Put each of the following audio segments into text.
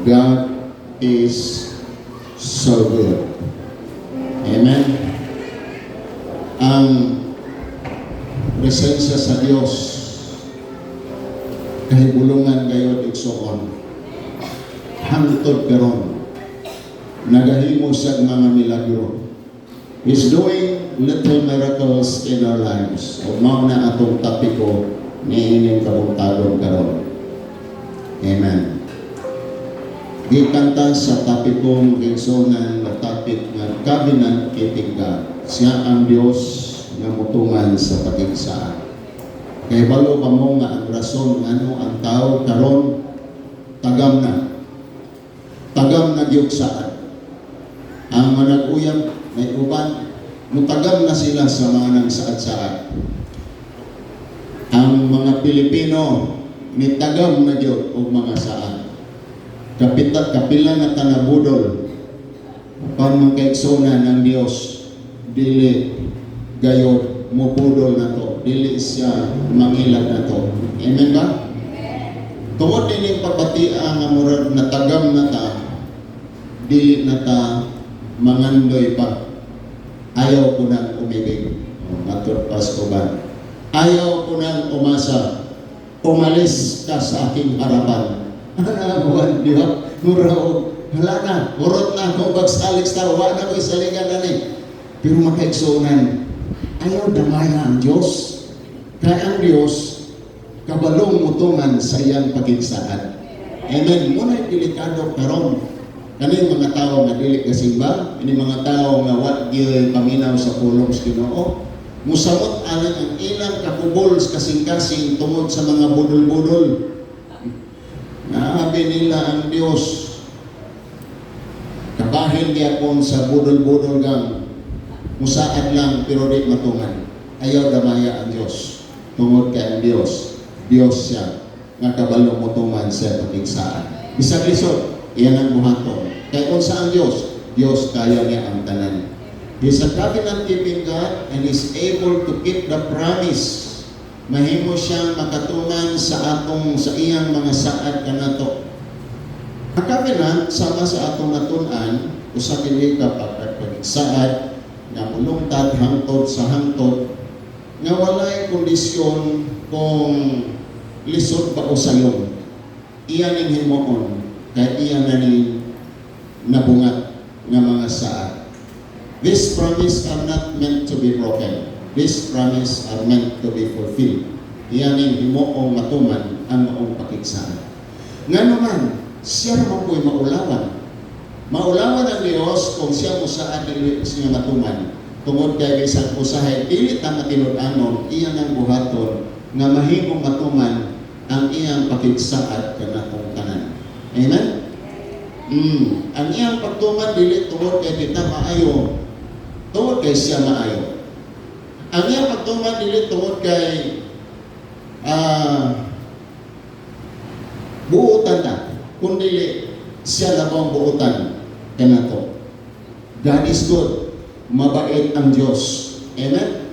God is so good. Amen? Ang presensya sa Diyos kahibulungan gayud igsoon hangtod karon nagahimo siya mga milagro. He's doing little miracles in our lives. O mao na atong topiko ni ining kabungtagon karon. Amen. Gikanta sa topikong igsoon na topic nga covenant keeping God. Siya ang Dios nga mutungan sa pakigsaan. Kaya balo pa mo nga ang rason nga ano ang tao karon tagam na gyud saan. Ang manag-uyab may uban mutagam na sila sa mga nang saad-saad. Ang mga Pilipino mitagam na gyud og mga saad. Kapila na tanabudol upang magkaigsoon ng Dios dili gayod mupudol na to, dili siya mangilag na to. Amen ba? Tungod din yung papatia nga murag natagam na ta, dili na ta mangandoy pa. Ayaw ko nang umibig. Matur Pasko ba? Ayaw ko nang umasa. Umalis ka sa aking harapan. Buwan, di ba? Murag, hala na, urot na akong bagsalig star, wala na ko isaligan na ni. Pero makaigsunan, ayaw damaya ang Diyos. Kaya ang Diyos, kabalong mutungan sa iyang pagigsaan. Amen. Muna delikado karon. Kani mga tao nga dili kasimba, ini mga tao nga wat gyud paminaw sa pulong sa Ginoo. Musamot alang ang ilang kakubol sa kasing-kasing tungod sa mga budol-budol. Naabi nila ang Diyos. Kabahin gyapon sa budol-budol gang. Musaad lang pero di matungan. Ayaw damaya ang Diyos. Tungod kay ang Diyos. Diyos siya nga kabalong mutungan sa pakigsaan. Bisag lisod, iyan ang buhaton. Kaya kung sa ang Diyos, Diyos kaya niya ang tanan. He's a covenant keeping God and is able to keep the promise. Mahimo siyang makatungan sa iyang mga saad kanato. Ang covenant sama sa atong natun-an usa kini ka pagsaad nga mulungtad hangtod sa hangtod nga walay kondisyon kung lisod ba o sayon. Iyan ning himuon kay iyan na ni nabungat nga mga saad. These promises are not meant to be broken. These promises are meant to be fulfilled. Iyan ning himuong matuman ang maong pakigsaan. Nga naman, siya naman po'y maulawan. Maulawan ang Diyos kung siya mo saan siya matuman. Tungod kay isang usahay, dili ta matinud-anon, iyan ang buhaton nga mahimong matuman ang iyang pakigsaad kanatong tanan. Amen? Ang iyang pagtuman dili tungod kay kita maayo, tungod kay siya maayo. Ang iyang pagtuman dili tungod kay buutan na, kundi siya na bang buutan kanato. God is good. Mabait ang Diyos. Amen?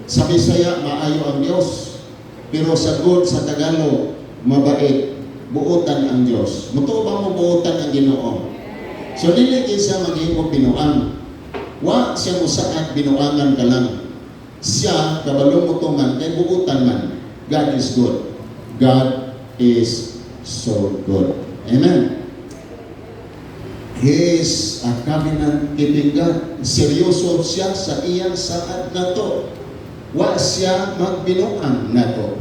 Sa Bisaya, maayo ang Diyos. Pero sa good, sa Tagalog, mabait. Buutan ang Diyos. Muto ba mo buutan ang Ginoo? So, dili siya maghimo binuang. Wa siya mo saat binuangan ka lang. Siya, kabalong mutungan, kay buutan man. God is good. God is so good. Amen? He is a covenant-keeping God. Seryoso siya sa iyang saad na to. Wa siya magbinuang na to.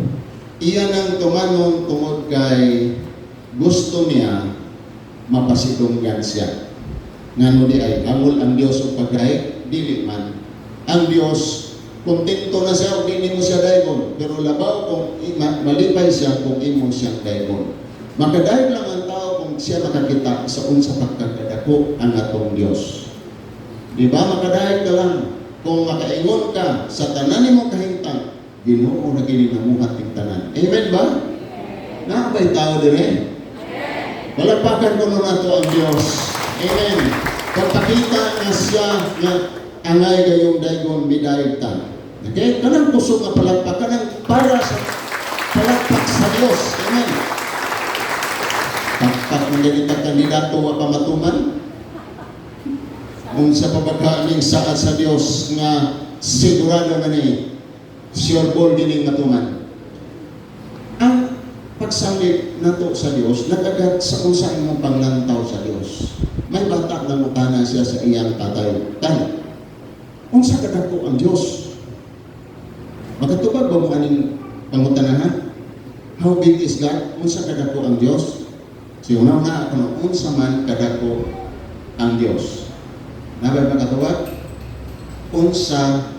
Iyan ang tumanong tungod kay gusto niya mapasidunggan siya. Ngano di ay angol ang Diyos o pagkahit, dili man. Ang Diyos, kontento na siya o hindi mo siya daybon. Pero labaw kung malipay siya kung imo siyang daybon. Makadahil lang ang tao kung siya makakita sa unsa pagkakadako ang atong Diyos. Di ba makadahil ka lang kung makaingon ka sa tanan mo kahintang, Ginoo na gininamuhat ng tanan. Amen ba? Nakabay tao din eh. Palagpakan ko na nato ang Diyos. Amen. Pagpakita na siya na angay gayong daygon bidayog ta. Okay? Kanang puso nga palagpak, kanang para sa palagpak sa Diyos. Amen. Pakpak kung ganito kandidato wa pamatuman. Unsa pa ba kaaning saad sa Dios nga sigurado na ni sure ball gining matuman. Ang pagsalit nato sa Dios nagagat sa unsa imong panglantaw sa Dios. May bata na mutana siya sa iyang tatay. Tay, unsa kadako ang Dios? Makatubag ba mo aning pangutanahan? How big is God? Unsa kadako ang Dios? Si una-una ako unsa man kadako ang Dios. Nabay makatubag? Unsa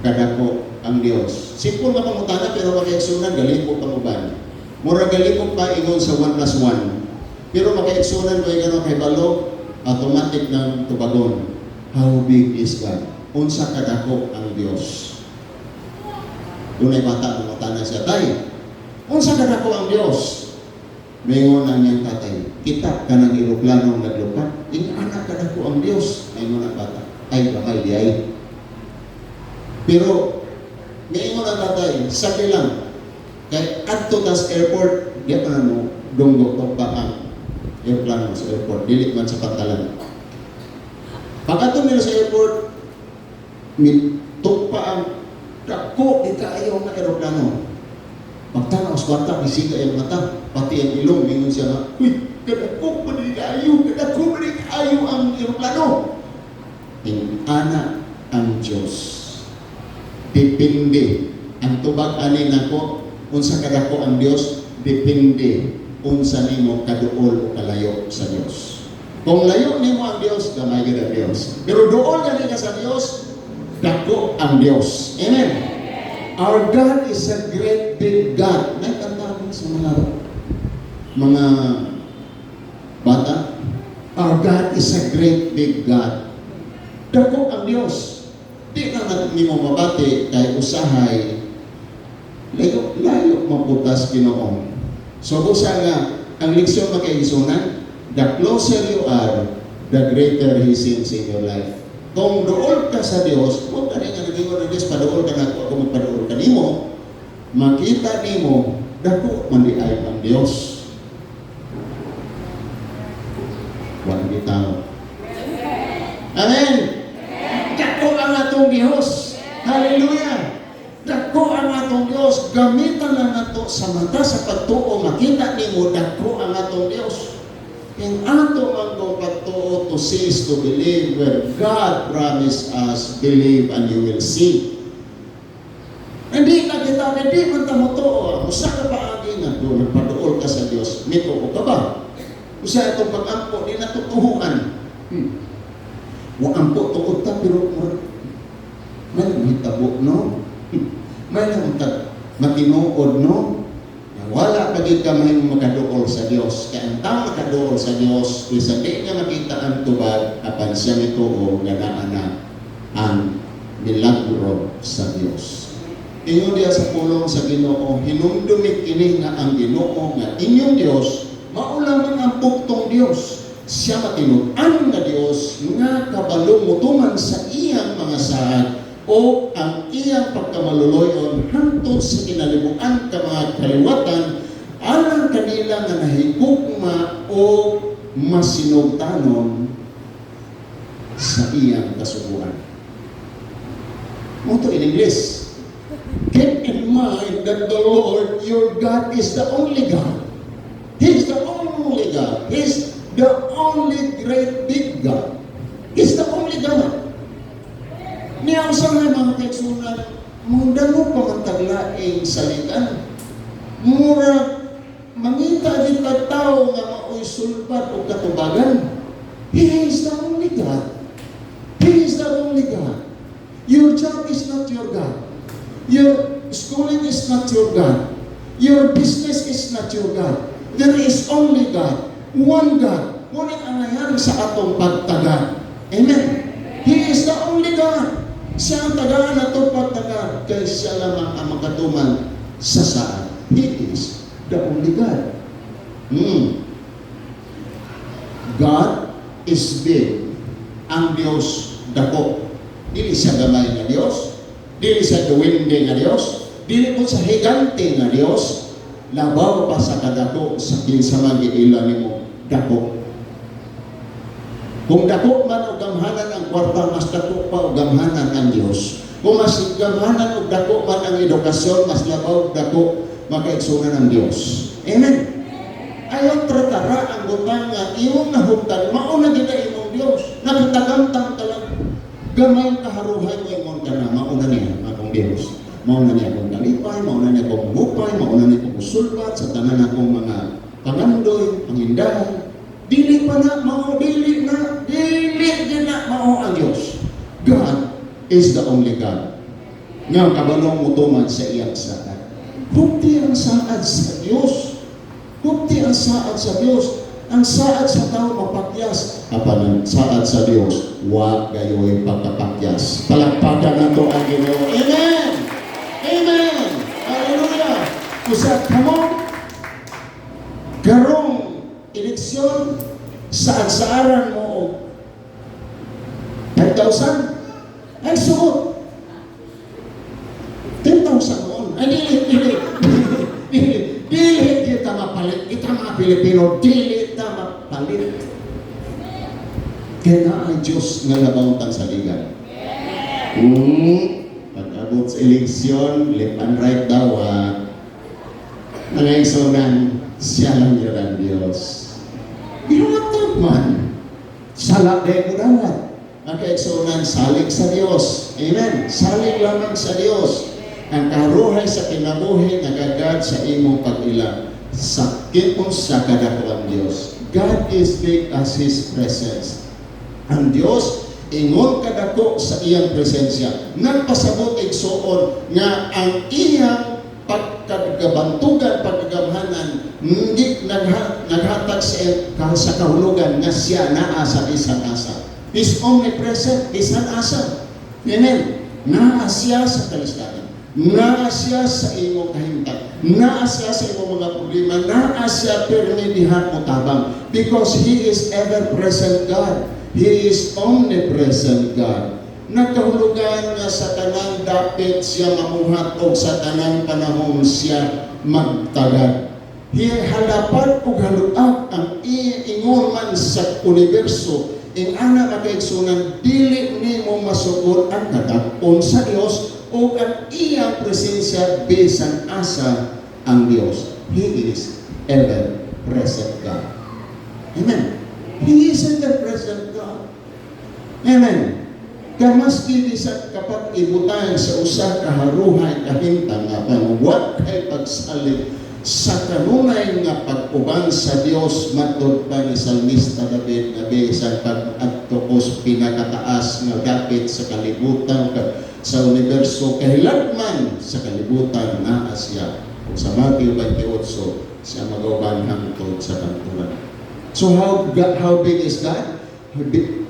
kadako ang Dios. Simple nga pangutana pero makaigsunan galiko panguban. Mura galiko pa ingon sa 1+1. Pero makaigsunan ko yung kay balo, automatic ng tubagon. How big is God? Unsa kadako ang Dios. Dunay bata mangutana siya, tay, unsa kadako ang Dios? Mingon ang niyang tatay, kita ka ng eroplanong naglupat, yung anak kadako ang Dios. Mingon ang bata, ay bakal di ay. Pero mingon ang tatay, sabi lang, kay adto tas airport, di pa na mo, dunggo to pa ang airplano sa airport, dili man sa pantalan. Pagkato nila sa airport, tukpa ang dako, di kaayaw nga aeroplano. Pagtanaw sa bata, bisiga yung mata, pati ang ilong, mingon siya nga, uy, kadako pa di kaayaw ang aeroplano. Yung anak ang Diyos. Depende. Ang tubag anin ako, unsa kadako ang Diyos, depende unsa nimo kaduol o kalayo sa Diyos. Kung layo nimo ang Diyos, gamay gid ang Diyos. Pero duol gani ka sa Diyos, dako ang Diyos. Amen. Our God is a great big God. Naikanta mo sa mga bata. Our God is a great big God. Dako ang Diyos. Di na nimo mabati kay usahay layo maputas Ginoong. So busa nga ang leksyon makaigsunan, the closer you are, the greater He seems in your life. Kung dool ka sa Diyos, huwag ka rin nga nag-ingon ng Diyos, padool ka na ako magpadool ka nimo, makita nimo, dako man di ay ang Diyos. Huwag bitaw. Amen! Dako ang atong Diyos. Hallelujah! Dako ang atong Diyos. Gamitan lang nato sa mata sa pagtuo, makita nimo, dako ang atong Diyos. Yung ato ang pagtuo, to see is to believe, where God promised us, believe and you will see. Hindi na kita, hindi man tamo to. Usa ka pa agi nga doon, nagpaduol ka sa Diyos. May tuo ka ba? Usa itong pag-ampo, di natutuhuan. Wa ampo tuod ta, pero may hitabo, no? May matinuod, no? Wala pagid ka mahing makaduol sa Dios. Kaya ang tao makaduol sa Dios, isa di niya makita ang tubag, apan siya nituo nga naa ang milagro sa Dios. Ingon diya sa pulong sa Ginoo, hinumdumit kini nga ang Ginoo nga inyong Dios, maulaman ang puktong Dios. Siya matinud-an nga Dios nga kabalo mutuman sa iyang mga saad o ang iyang pagkamaluluyon hangtod sa kinalibuan ka mga kaliwatan alang kanila nga nahigugma o masinugtanon sa iyang kasubuan. Moto in English, keep in mind that the Lord your God is the only God. He's the only God. He's the only great big God. He's the only God. Niya sa mga teksunan, munda mo pamantaglaing salitan. Mura, mangita din tao nga mao'y sulpat o katubagan. He is the only God. He is the only God. Your job is not your God. Your schooling is not your God. Your business is not your God. There is only God. One God. Ngunit ang nangyari sa atong pagtagad. Amen. He is the only God. Siya ang tagaan na ito pagtagad, kaya siya lamang ang makatuman sa saan. He is the only God. God is big. Ang Diyos dako. Dili sa gamay nga Diyos, dili sa duwende nga Diyos, dili po sa higante nga Diyos. labaw pa sa kadako sa kinsa man giila nimo dako. Kung dako man og gamhanan ang kwarta, mas dako pa og gamhanan ang Dios. Kung mas gamhanan og dako man ang edukasyon, mas labaw og dako makaigsunan ang Dios. Amen. Ayaw tratara ang butang nga imong nahugtan, mauna gid imong Dios. Nakitagamtang ka lang. Gamay kaharuhay mo imong kana, mauna niya akong Dios. Mauna niya akong kalipay, mauna niya akong hupay, mauna niya akong sulbat sa tanan akong mga pangandoy, pangindahan. Dili pa na mao, dili din na mao ang Dios. God is the only God. Nga kabalong mutuman sa iyang saad. Bukti ang saad sa Dios. Bukti ang saad sa Dios. Ang saad sa tao mapakyas. Apan ang saad sa Dios, wa gayoy pagkapakyas. Palakpakan nato ang Ginoo. Amen! Amen! Hallelujah! Usa kamo karong eleksyon saan-saaran mo og 5,000 ay suot 10,000 mo. Ay dili kita mapalit, kita mga Pilipino, dili kita mapalit. Kaya na ang Diyos nga nabautan sa ligan. Pag-abot sa eleksyon, left and right daw, nangaysonan, siya lang yun ang Diyos. Iwatag man, salak de kudawat. Nakaigsonan, salig sa Diyos. Amen. Salig lamang sa Diyos. Ang karuhay sa kinabuhi nagagad sa imong pag-ila. Sakit mo sa kadako ang Diyos. God is big as His presence. Ang Diyos, ingon kadako sa iyang presensya. Nagpasabot igsoon nga ang iyang pagkagabantugan, pagkagamhanan, hindi naghatag sa kahulugan na siya naa sa isang asa. Is omnipresent, isang asa. Amen. Naa siya sa kalistanan. Naa siya sa imong kahimtang. Naa siya sa imong mga problema. Naa siya pirmi diha mo tabang. Because He is ever-present God. He is omnipresent God. Nagkahulugan nga sa tanang dapit siya mamuhat o sa tanang panahon siya magtagad. Halapan o haluag ang ingon man sa universo, in ana makaigsunan, dili ni mo masugod ang kadakon sa Dios o ang iyang presensya bisan asa ang Dios. He is ever-present God. Amen. He is ever-present God. Amen. Kamaski bisan kapag ibutang sa usa ka haruhay kahimtang nga panguwat kay pagsalig sa kanunay nga pag-uban sa Dios matud pa ni Salmista David nga bisan pag-adtokos pinakataas nga dapit sa kalibutan sa universo kahilagman sa kalibutan na siya. Kung sa Matthew 28 siya mag-uban hangtod sa kantuan. So how big is God?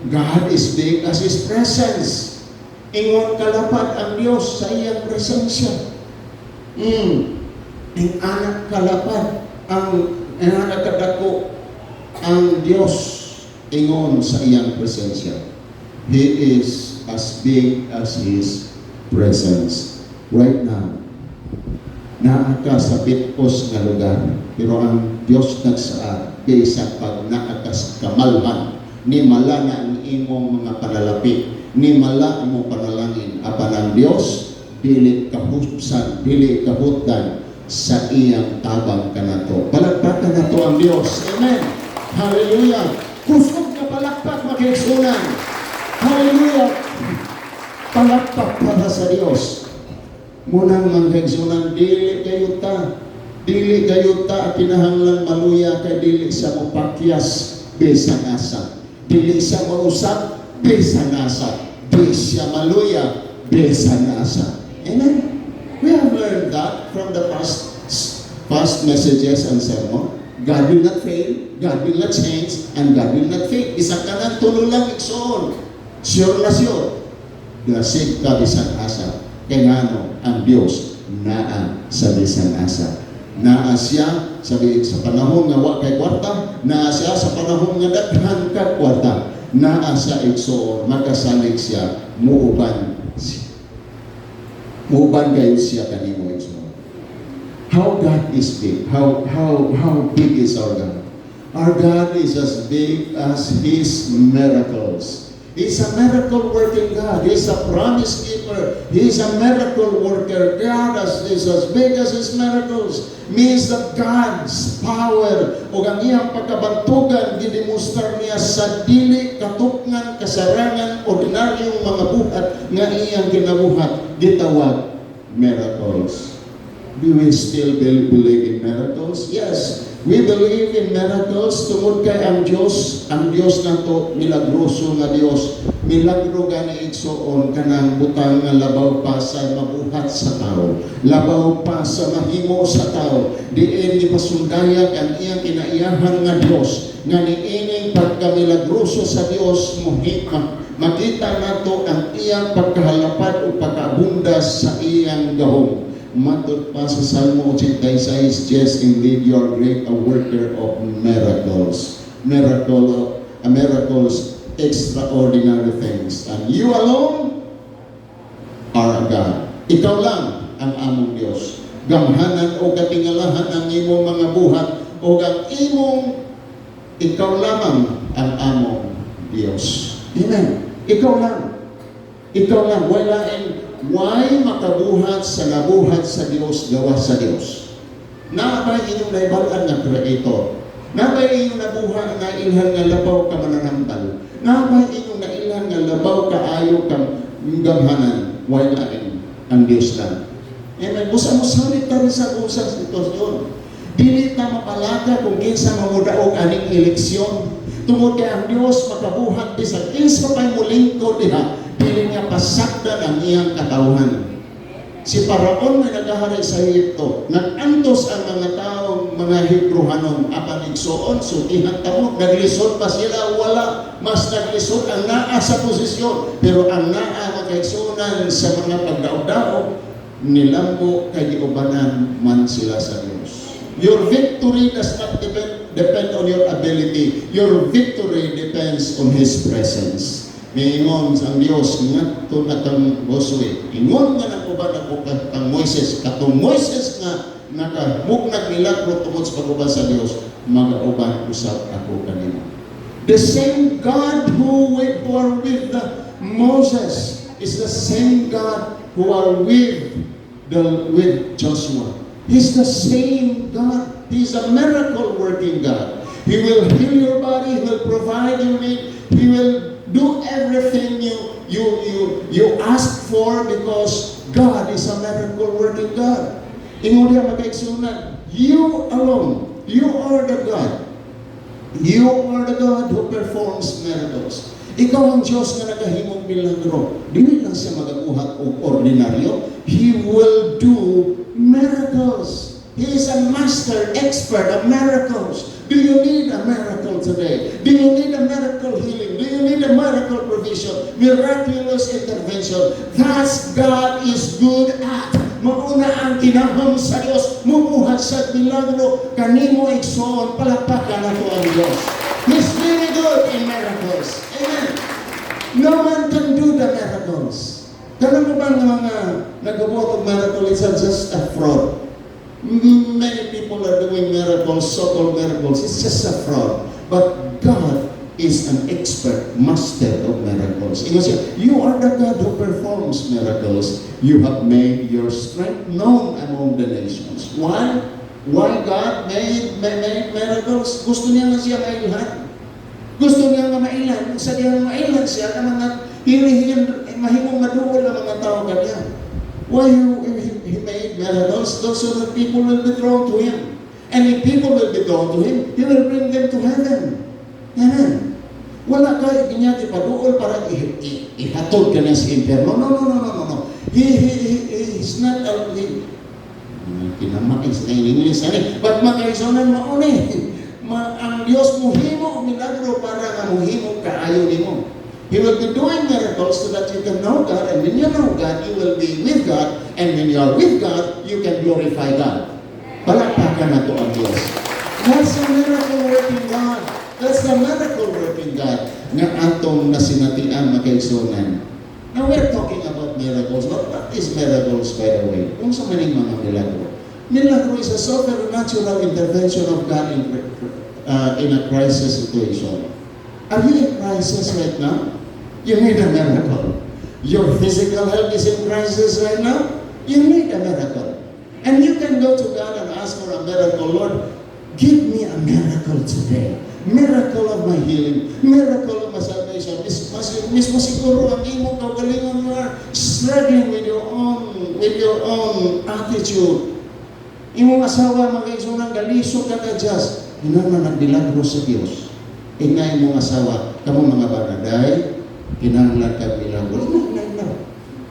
God is big as His presence. Ingon kalapad ang Diyos sa iyang presensya. Ang anak kalapad, ang anak kadako, ang Diyos ingon sa iyang presensya. He is as big as His presence. Right now, naaka sa pitkos nga lugar, pero ang Diyos nagsaad, kaysa pag naakas kamalhan, ni mala na ang imong mga panalapit, ni mala mo panalangin, apan ang Dios dili kahupsan, dili kahutan sa iyang tabang kanato. Palakpakan nato ang Dios. Amen. Hallelujah. Kusog na palakpak makiigsunan. Hallelujah. Palakpak para sa Dios. Munang makiigsunan, dili kayo ta kinahanglan maluya kay dili sa mopakyas bisan asa. Dili siya mausap, bisan asa. Dili siya maluya, bisan asa. Amen? We have learned that from the past messages and sermon. God will not fail, God will not change, and God will not fail. Isang kanan, tulo lang iksoon. Sure na sure. Glasik ka bisan asa. Kaya nga ang Diyos naa sa bisan asa. Naa siya sa panahon nga wa kay kwarta, naa siya sa panahon nga daghan ka kwarta, naa siya igsoon, makasalig siya, muuban kayo siya kanimo igsoon. how God is big. How big is our God? Our God is as big as His miracles. He's a miracle working God. He's a promise keeper. He's a miracle worker. God is as big as His miracles. Means that God's power o ang iyang pagkabantugan gidemonstrar niya sa dili katukngan, kasarangan, ordinaryong mga buhat nga iyang ginabuhat gitawag miracles. Do we still believe in miracles? Yes. We believe in miracles tungod kay ang Dios nato milagroso nga Dios. Milagro gani igsoon kanang butang nga labaw pa sa mabuhat sa tao. Labaw pa sa mahimo sa tao. Diin ipasundayag ang iyang kinaiyahan nga Dios. Nga niining pagkamilagroso sa Dios makita nato ang iyang pagkahalapad o pagkaabundas sa iyang gahom. Matod pa sa Salmo 86, yes, indeed, you are great, a worker of miracles. Miracles, extraordinary things. And you alone are a God. Ikaw lang ang among Diyos. Gamhanan o katingalahan ang imong mga buhat o ang imong ikaw lamang ang among Diyos. Amen. Ikaw lang. Ikaw lang. Why makabuhat sa nabuhat sa Dios, gawa sa Dios? Nabay inyong naibalaan nga Creator. Nabay inyong nabuhat nga ilhan nga labaw ka mananambal. Nabay inyong nailhan nga labaw ka ayo kang gamhanan. Why lain ang Dios lang? Amen. Busa-musalit ka rin sa usang sitwasyon. Dili ta mapalaka kung kinsa mamudaog aning eleksyon. Tungod kay ang Dios makabuhat bisag kinsa pay mulingkod diha. Dili niya pasakdan ang iyang katawhan. Si Paraon may nagahari sa Egypto. Nagantos ang mga taong mga Hebrewanon apan igsuon sutihan tamo. Naglisod pa sila, wala. Mas naglisod ang naa sa posisyon. Pero ang naa makaigsunan sa mga pagdaog-daog, nilambo kay giubanan man sila sa Diyos. Your victory does not depend on your ability. Your victory depends on His presence. Miingon ang Dios ngadto natang Josue. Ingon nga nakuban ako kang Moises, katong Moises nga nakabugnag milagro tungod sa pagubah sa Dios, magauban usab ako kanimo. The same God who were with Moses is the same God who are with Joshua. He's the same God. He's a miracle working God. He will heal your body. He will provide your need. He will do everything you ask for because God is a miracle working God. Ingon niya magkaigsunan, you alone, you are the God. You are the God who performs miracles. Ikaw ang Diyos na nagahimong milagro. Dili lang siya magabuhat o ordinaryo. He will do miracles. He is a master, expert of miracles. Do you need a miracle today? Do you need a miracle healing? Do you need a miracle provision? Miraculous intervention. That's God is good at. Mauna ang kinahang sa Diyos. Mumuhat sa milagro. Kanimo igsoon, palakpakan nato ang Diyos. He's very good in miracles. Amen. No man can do the miracles. Kano mo ba ng mga nagabuhat ng miracle? It's just a fraud. Many people are doing miracles, so-called miracles. It's just a fraud. But God is an expert, master of miracles. You are the God who performs miracles. You have made your strength known among the nations. Why? Why God made miracles? Gusto niya na siya mailhan. Gusto niya nga mailan. Sa diya mailan siya ang mga hinihingan, mahimong maduol ang mga tao kanya. Why He made miracles? So that people will be drawn to Him. And if people will be drawn to Him, He will bring them to heaven. Amen. Wala ka inyati paduol para ihatod ka na sa impyerno. No. He's not kinamais na in English. But makaisonan mauni. Ang Diyos muhimo milagro para nga muhimo kaayo nimo. He will be doing miracles so that you can know God, and when you know God, you will be with God, and when you are with God, you can glorify God. Palakpakan na to ang Diyos. That's a miracle working God. That's the miracle working God nga atong nasinatian makaigsunan. Now we're talking about miracles. What is miracles, by the way? Kung sa maning mga milagro. Milagro is a supernatural intervention of God in a crisis situation. Are you in crisis right now? You need a miracle. Your physical health is in crisis right now? You need a miracle. And you can go to God and ask for a miracle. Lord, give me a miracle today. Miracle of my healing. Miracle of my salvation. Mismo siguro ang imong kagalingon, you are struggling with your own attitude. Imong asawa mag-isunang galisok ka ka-just. Hinang na nagbilagro sa Diyos. Ingay mong asawa, kamo mga banaday, kinahanglan ka bilagro.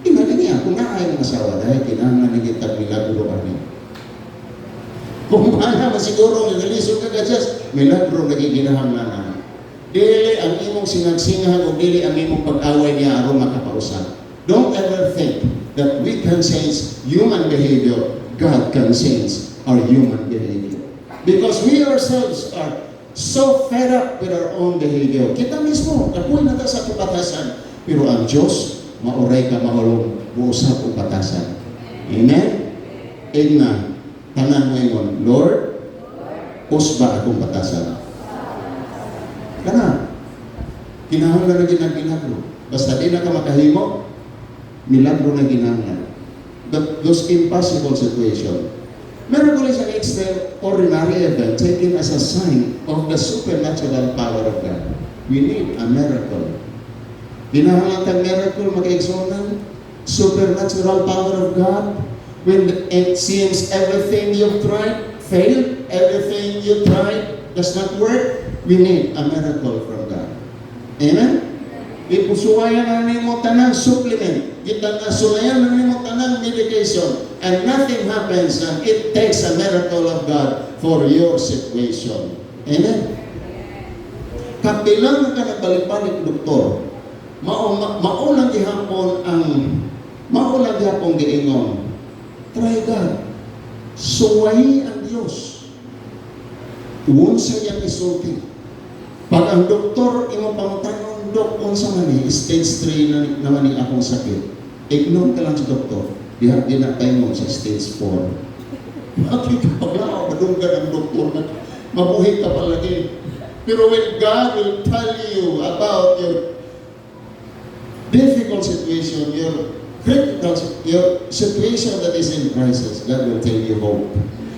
Ingay niya, kung naay mong asawa, dahil kinahanglan naging bilagro kami. Kung paano masiguro nagalisok ka ka-just, milagro naging kinahanglan. Dili ang imong sinagsingahan o dili ang imong pag-away niya aron makapausap. Don't ever think that we can change human behavior. God can change our human behavior. Because we ourselves are so fed up with our own behavior. Kita mismo, kapoy na ta sa pagpatasan. Pero ang Diyos, mauray ka maulong, buusap o patasan. Amen? Igna, tanan mo yun, Lord, usba akong patasan. Kana, kinahanglan na ginagilagro. Basta di na ka makahimo, milagro na ginahanglan. Those impossible situations. Miracle is an extraordinary event taken as a sign of the supernatural power of God. We need a miracle. Kinahanglan kang miracle, mag-exonan, supernatural power of God. When it seems everything you've tried failed, everything you tried does not work, we need a miracle from God. Amen? Ipusuwayan na nimo tanang supplement. Kita na sulayan na nimo tanang medication. And nothing happens and it takes a miracle of God for your situation. Amen? Kapilang ka nagbalik-balik, doktor, maulang gihapon giingon. Try God. Suwayi ang Diyos. Tuwon sa iyang isulti. Pag ang doktor, imo pangutanong, Dok, unsa man ni stage 3 na naman ni akong sakit. Ignore ka lang sa doktor. Di na tayo mo sa stage 4. Bakit ka paglaw? Madunggan ang doktor na mabuhay ka palagi. Pero when God will tell you about your difficult situation, your critical, your situation that is in crisis, God will tell you hope.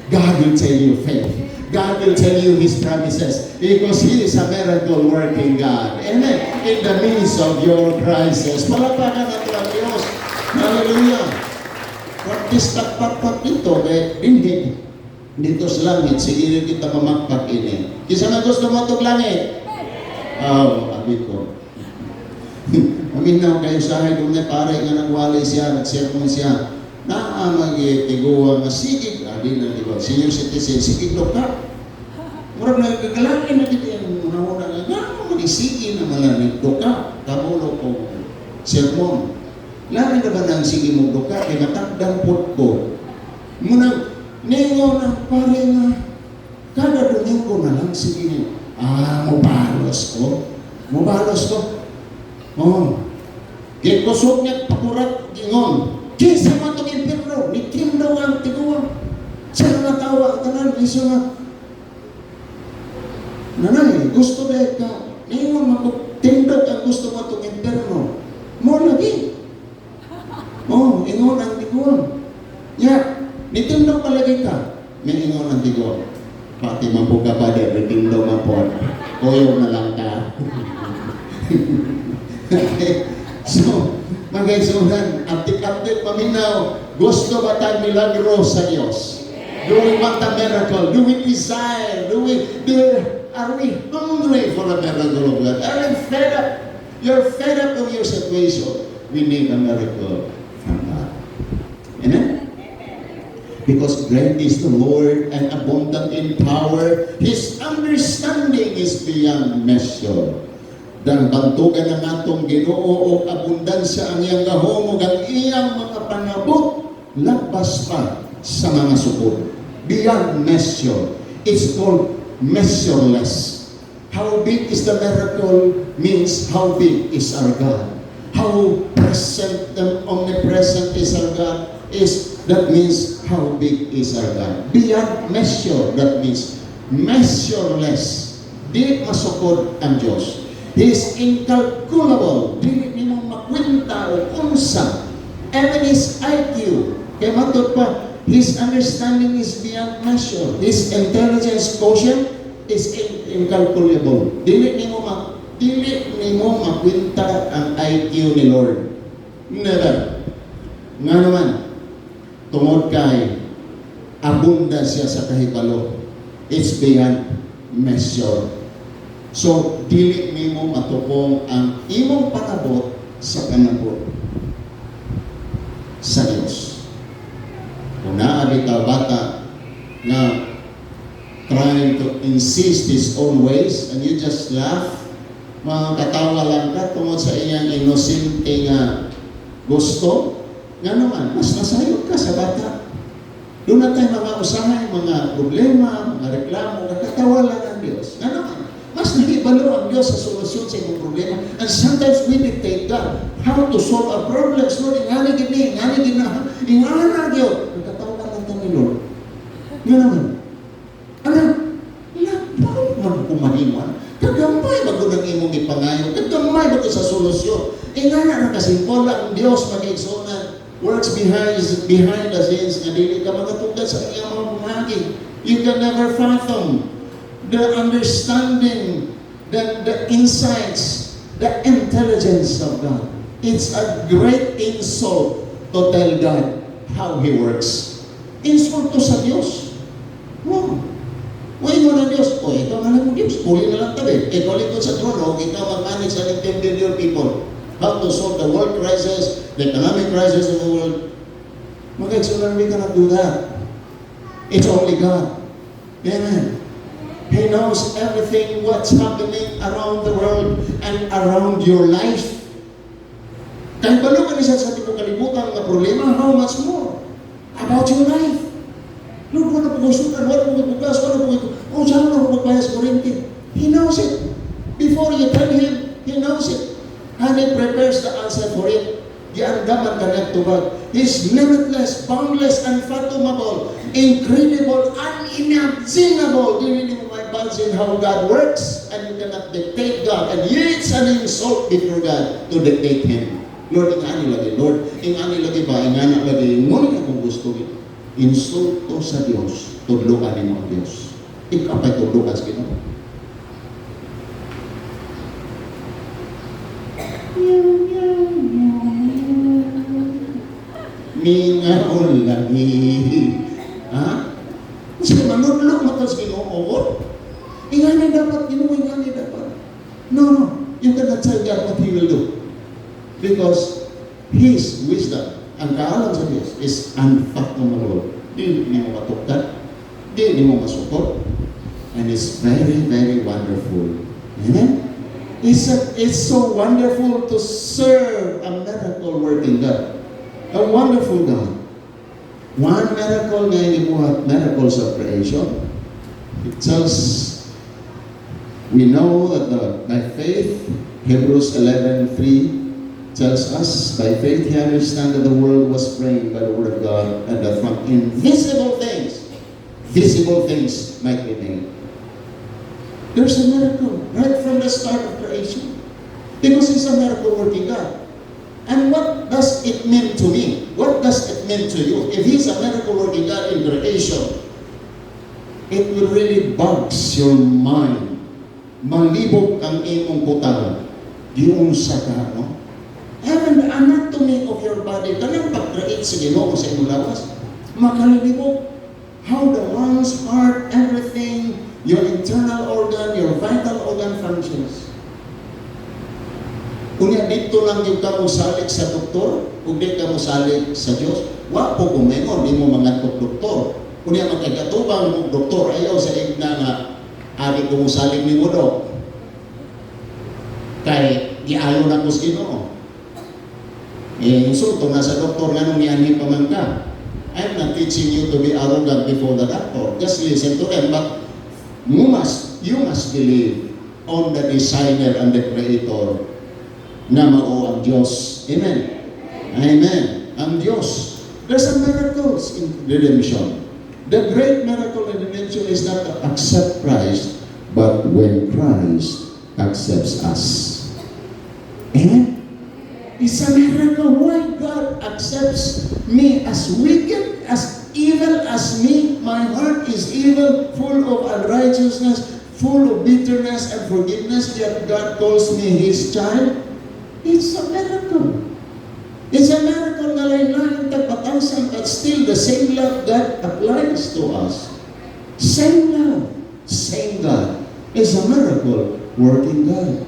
God will tell you faith. God will tell you His promises because He is a miracle working God. Amen. In the midst of your crisis. Palapakan natin ang Diyos. Hallelujah. Practice takpak dito kay dindig. Dito sa langit, sige kita mamakpak ini. Kisa na gusto mo itong langit? Abi ko. Maminaw kayo sa akin kung pare nga nagwalay siya, nagsermon siya. Naamag-tiguwa nga sigig. Adi na diba? Senior citizen, sigig ka. Murag nagkagalangin na dito yung una-una nga. Manisigi na malanig ka. Kamulo ko sermon. Lari na ba nang sige mo ka? Kaya natakdang pot ko. Muna, ningo na pare nga. Kada domingo na lang sige niya. Mubalos ko. Mubalos ko. Kusog niya pakurat gingon. Kisa man itong impirno, ni Kim daw ang tiguwa. Siya na natawa, tanan, isyo nga. Nanay, gusto ba ka? Ngayon magtindog ang gusto mo itong impirno. Mo lagi. Ingon ang tiguwa. Nitindog palagi ka. May ingon ang tiguwa. Pati mabuka pa din, nitindog mapon. Koyo na lang ka. So, mga isunan, update paminaw, gusto ba tayong milagro sa Diyos? Do we want a miracle? Do we desire? Are we hungry for a miracle of God? Are we fed up? You're fed up of your situation. We need a miracle from God. Amen? Because great is the Lord and abundant in power. His understanding is beyond measure. Dan bantugan ng atong Ginoo o abundansya ang iyang gahom ang iyang mga panabot labas pa sa mga sukod. Beyond measure. It's called measureless. How big is the miracle means how big is our God. How present and omnipresent is our God is That means how big is our God? Beyond measure, that means measureless. Di masukod ang Diyos. He is incalculable. Dili nimo makwenta o unsa. Even his IQ. Kaya matod pa, his understanding is beyond measure. His intelligence quotient is incalculable. Dili nimo makwenta ang IQ ni Lord. Never. Nga naman, tungod kay abunda siya sa kahibalo. It's beyond measure. So, dili nimo matukong ang imong panabot sa panabot sa Diyos. Kung naabi ka bata na trying to insist his own ways and you just laugh, makakatawa lang ka tungod sa iyang inosente nga gusto, nga naman, mas nasayod ka sa bata. Doon na tayo mga usahay, mga problema, mga reklamo, kakatawa lang ang Diyos. Nga naman, mas nahibalo ang Diyos sa solusyon sa iyong problema. And sometimes we dictate God how to solve our problems. Lord, ingani gini, ingana Diyos. Kakatawa lang ito ni Lord. Nga naman, anak, labaw man kumahiman. Kagamay bago ng imong ipangayo. Kagamay bago sa solusyon. Ingana na kasimpol ang Diyos mag-igsunan. Works behind the scenes na dili ka magatugad sa iyang mga bumagi. You can never fathom the understanding, the insights, the intelligence of God. It's a great insult to tell God how He works. Insult to sa Diyos. Wow. Uy mo na Diyos. O, ikaw nga lang mo Diyos. Huli na lang tabi. Ikaw likod sa trono. Ikaw mag-manage sa 10 billion people. How to solve the world crisis, the economic crisis of the world. Mag-explain, we cannot do that. It's only God. Amen. He knows everything what's happening around the world and around your life. Kahit balo ka niya sa ating kalibutan ng problema, how much more about your life? Lord, wala po sukan, wala po bukas, wala po ito. Oh, saan na po magbayas kurinti? He knows it. Before you tell Him, He knows it. And He prepares the answer for it. Giandaman ka na to God. He's limitless, boundless, unfathomable, incredible, unimaginable. Do you know my imagine how God works? And you cannot dictate God. And it's an insult before God to dictate Him. Lord, ingani lagi. Lord, ingani lagi ba? Ingana lagi. Ngunit akong gusto ito. Insulto sa Diyos. Tudlukan mo ang Diyos. Ikaw pa'y tudlukan sa Ginoo. Mingaon lagi. Ha? Kasi manudlo matas Ginoo. Ingani dapat, Ginoo, ingani dapat. No. You cannot tell God what He will do. Because His wisdom, ang kaalam sa Diyos, is unfathomable. Di mo matukad. Di mo masukot. And it's very, very wonderful. Amen? It's so wonderful to serve a miracle working God. A wonderful God. One miracle na inibuhat, miracles of creation. It tells, we know that by faith, Hebrews 11:3 tells us, by faith he understand that the world was framed by the word of God, and that from invisible things, visible things might be made. There's a miracle right from the start of creation. Because He's a miracle working God. And what does it mean to me? What does it mean to you? If He's a miracle working God in creation, it will really bugs your mind. Malibog ang imong butang. Giunsa ka, no? Even the anatomy of your body, kanang pag-create sa Ginoo sa imong lawas, makalibog. How the lungs, heart, everything, your internal organ, your vital organ functions. Kunya dito lang yung ka musalig sa doktor, kung di ka musalig sa Diyos, wa po kumengon, di mo mga doktor. Kunya magkagatubang mo doktor, ayaw sa igna nga, ari ko musalig ni mo dok. Kay, giayo na ko sa Ginoo. Insulto na sa doktor nga nung niyanhin pa man ka. I'm not teaching you to be arrogant before the doctor. Just listen to them. But you must believe on the designer and the creator na mao ang Diyos. Amen. Amen. Ang Diyos. There's some miracles in redemption. The great miracle in redemption is not to accept Christ, but when Christ accepts us. Amen? It's a miracle why God accepts me as wicked, as evil as me. My heart is evil, full of unrighteousness, full of bitterness and forgiveness, yet God calls me His child. It's a miracle. It's a miracle na lain-lain tagpatasan, but still the same love God applies to us. Same love, same God. It's a miracle working God.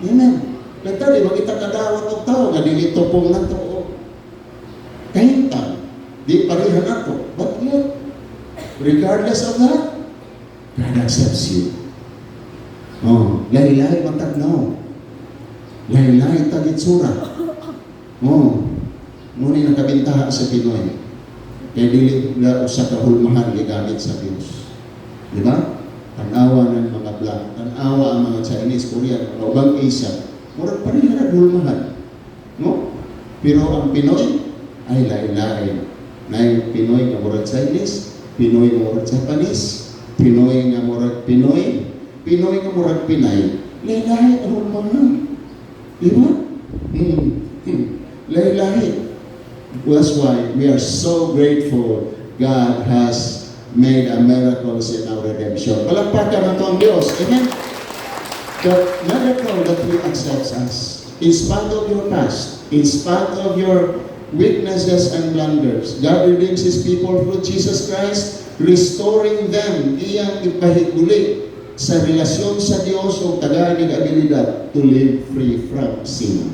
Amen. Nagta, di ba kita kadawat ng tao, nga dilito pong nato. Kahintan, di parihan nato. But yet, regardless of that, God accepts you. Oh, lahi-lahi matagnaw. Lahi-lahi tagitsura. Oh, ngunit nakabintaha sa Pinoy. Kaya dili na usa ka hulmahan gigamit sa Dios. Di ba? Tanawa ng mga Black, tanawa ang mga Chinese, Korean, mga ubang Asia. Murag pa rin na hulmahan. No? Pero ang Pinoy ay lain-lain. Na yung Pinoy nga murag Chinese, Pinoy nga murag Japanese, Pinoy nga murag Pinoy, Pinoy nga murag Pinay. Lain-lain ang hulmahan. Di ba? Lahi-lahi. That's why we are so grateful God has made a miracles in our redemption. Palakpakan na ito ang Diyos. Amen? The miracle that He accepts us, in spite of your past, in spite of your weaknesses and blunders, God redeems His people through Jesus Christ, restoring them, iyang ipahiguli sa relasyon sa Diyos o taganig abilidad to live free from sin.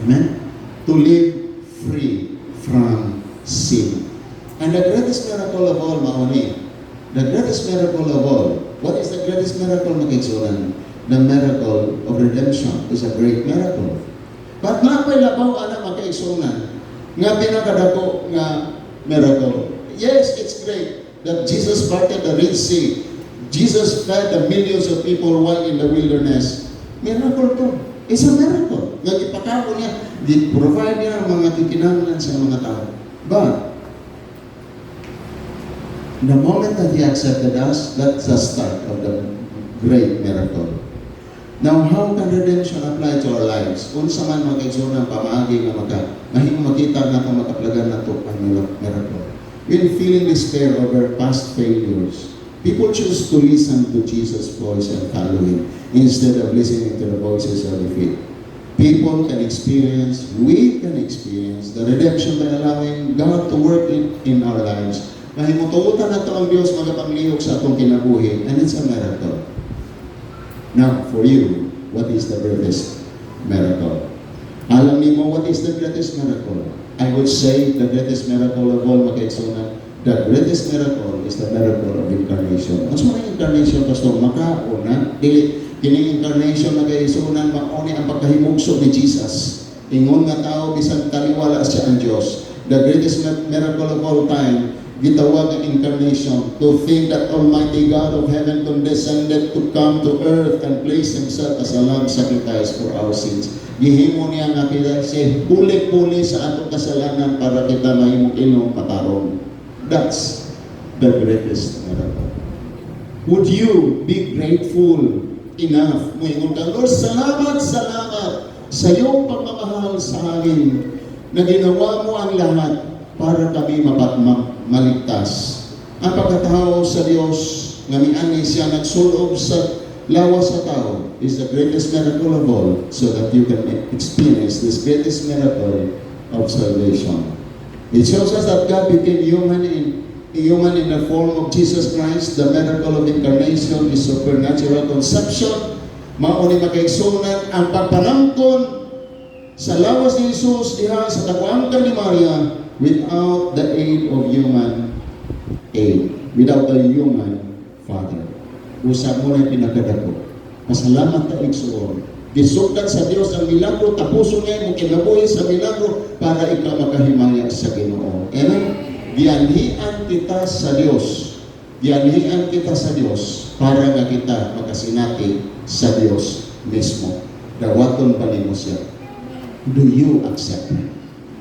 Amen? To live free from sin. And the greatest miracle of all, mauni, the greatest miracle of all, what is the greatest miracle, makiksunan? The miracle of redemption is a great miracle. But napay labaw, anak, makiksunan, nga pinakadako nga miracle. Yes, it's great that Jesus parted the Red Sea. Jesus fed the millions of people while in the wilderness. Miracle to. It's a miracle. Nga ipakako niya, di-provide niya ang mga tikinahanglan sa mga tao. But, the moment that He accepted us, that's the start of the great miracle. Now, how can redemption apply to our lives? Kung sa man mag-exuna pamaagi nga mahing makita na itong makaplagan na ito ang miracle. When feeling despair over past failures, people choose to listen to Jesus' voice and follow Him instead of listening to the voices of the feet. People can experience, we can experience the redemption by allowing God to work in our lives. Mahimutuutan na ito ang Diyos magapanglihok sa atong kinabuhi, and it's a miracle. Now, for you, what is the greatest miracle? Alam niyo what is the greatest miracle? I would say the greatest miracle of all, makiksunan, the greatest miracle is the miracle of incarnation. Mas mga incarnation, Pastor, makauna, kining incarnation na kaisunan, mauni ang pagkahimugso ni Jesus. Ingon nga tao, bisan taliwala siya ang Diyos. The greatest miracle of all time, gitawag ang incarnation, to think that Almighty God of heaven condescended to come to earth and place Himself as a lamb sacrifice for our sins. Gihimo niya nga kita siya puli-puli sa atong kasalanan para kita mahimong inom patarong. That's the greatest miracle. Would you be grateful enough? Moingon ka, Lord, salamat sa iyong pagmamahal sa amin na ginawa mo ang lahat para kami maligtas. Ang pagkatao sa Diyos nga miani siya nagsulob sa lawas sa tao is the greatest miracle of all, so that you can experience this greatest miracle of salvation. It shows us that God became human in the form of Jesus Christ. The miracle of incarnation is supernatural conception. Mauni makaigsunan ang pagpanangton sa lawas ni Jesus diha sa tagwangkan ni Maria without the aid of human aid, without a human father. Usap mo na pinagdadako. Pasalamat ta igsuon. Gisugdan sa Dios ang milagro, tapuso niya mo kinabuhi sa milagro para ikaw makahimaya sa Ginoo. Amen. Gianhian kita sa Dios. Gianhian kita sa Dios para nga kita makasinati sa Dios mismo. Dawaton pa nimo siya. Do you accept Him?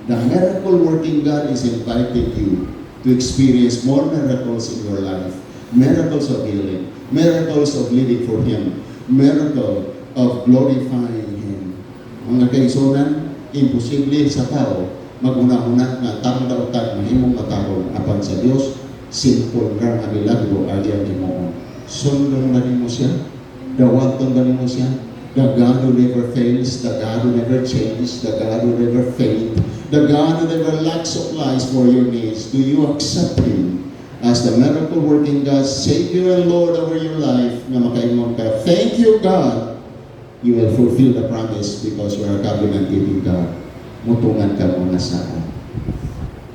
The miracle working God is inviting you to experience more miracles in your life. Miracles of healing, miracles of living for Him, miracle of glorifying Him. Mga kaigsunan, imposible sa tao maguna-una nga tangdaw-tag mahimong mataron apan sa Dios simple nga nga milagro aliyang Ginoo. Sundon ba nimo siya? Dawaton ba nimo siya? The God who never fails, the God who never changes, the God who never fails, the God who never lacks supplies for your needs. Do you accept Him as the miracle working God, Savior and Lord over your life? Na makaingon ka, thank you God. You will fulfill the promise because you are a covenant-keeping God. Mutungan ka muna saan.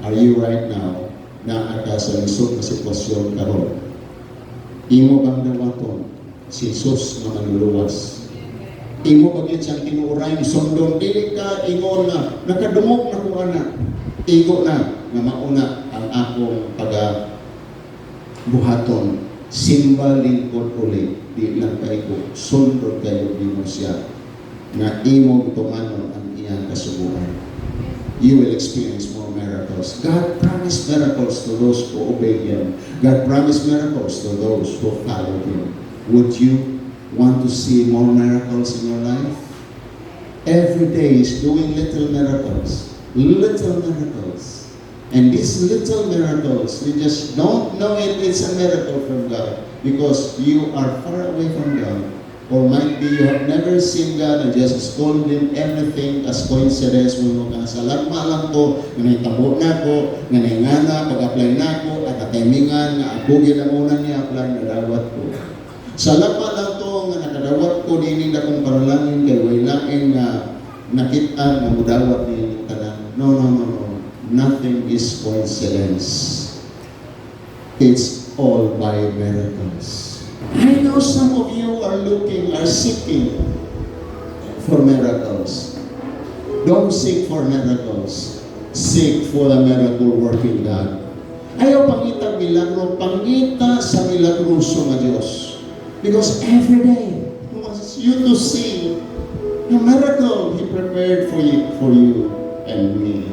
Are you right now na aka sa lisod na sitwasyon karon? Imo bang dawaton si Jesus na manluluwas? Imo pagit siyang tinuray ni sondon dili ka ingon na nakadumog na ko ana. Igo na nga mauna ang akong buhaton. Simba lingkod uli di lang kayo sundod kayo dimo siya nga imong tumanon ang iyang kasubuan. You will experience more miracles. God promised miracles to those who obey Him. God promised miracles to those who follow Him. Would you want to see more miracles in your life? Every day is doing little miracles. Little miracles. And these little miracles, you just don't know it's a miracle from God because you are far away from God. Or might be you have never seen God and just told Him everything as coincidence mo ka sa lagma lang ko, nga naitabo na ko, nga naingana, pag-apply na ko, at timingan, nga ako ginamuna niya apply na dawat ko. Sa lagma lang to, nga nakadawat ko, dinig na kong paralangin, kay wailain nga nakitaan, nga mudawat niya yung tanan. No. Nothing is coincidence. It's all by miracles. I know some of you are seeking for miracles. Don't seek for miracles. Seek for the miracle working God. Ayaw pangita milagro, pangita sa milagroso nga Diyos. Because every day, He wants you to see the miracle He prepared for you and me.